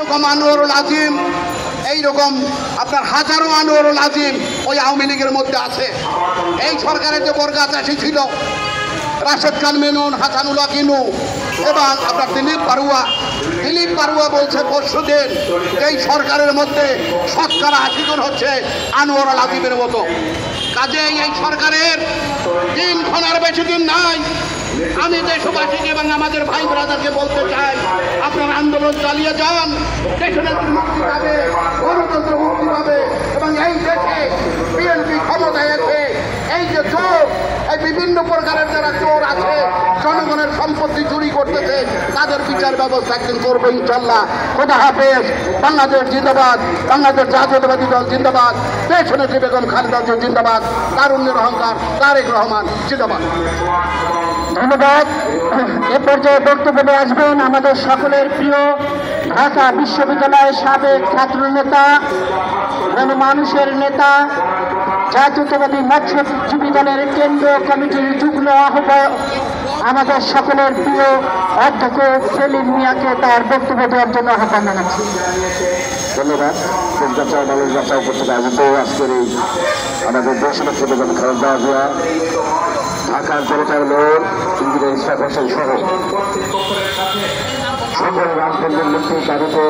এইরকম আনোয়ারুল আজিম, এইরকম আপনার হাজারো আনোয়ারুল আজিম ওই আওয়ামী লীগের মধ্যে আছে। এই সরকারের যে বর্গা চাষি ছিল, রাশেদ খান মেনন, হাসানুল্লাহ কিনু এবং আপনার দিলীপ বাড়ুয়া বলছে পরশুদিন এই সরকারের মধ্যে 80% জন হচ্ছে আনোয়ারুল আজিমের মতো। কাজেই এই সরকারের দিনক্ষণ আর বেশি দিন নাই। আমি দেশবাসীকে এবং আমাদের ভাই ব্রাদারকে বলতে চাই, আপনারা আন্দোলন চালিয়ে যান, দেশের মুক্তি পাবে, গণতন্ত্র মুক্তি পাবে এবং এই দেশে বিএনপি ক্ষমতায় আছে। এই যে চোর, এই বিভিন্ন প্রকারের যারা চোর আছে, জনগণের সম্পত্তি চুরি করতেছে, তাদের বিচার ব্যবস্থা একদিন করবো ইনশাল্লাহ। খোদা হাফেজ। বাংলাদেশ জিন্দাবাদ, বাংলাদেশ জাতীয়তাবাদী দল জিন্দাবাদ, দেশনেত্রী বেগম খালেদা জিয়া জিন্দাবাদ, তারুণ্যের অহংকার তারেক রহমান জিন্দাবাদ। ধন্যবাদ। এ পর্যায়ে বক্তব্য নিয়ে আসবেন আমাদের সকলের প্রিয় ঢাকা বিশ্ববিদ্যালয়ের সাবেক ছাত্রনেতা, মানুষের নেতা, জাতীয়তাবাদী মৎস্যজীবী দলের কেন্দ্রীয় কমিটির যুগ্ম আহ্বায়ক, আমাদের সকলের প্রিয় অধ্যক্ষ সেলিম মিয়াকে তার বক্তব্য দেওয়ার জন্য আহ্বান জানাচ্ছি। ধন্যবাদ। যাচাই দলের যাচাই করতে আয়োজিত আজকের এই আমাদের দেশনেত্রী বেগম খালেদা জিয়া, ঢাকার জনতার লোক, ইঞ্জিনিয়ার ইসরাক হোসেন সহ সকল রাজবন্ধের মুক্তির দাবিতে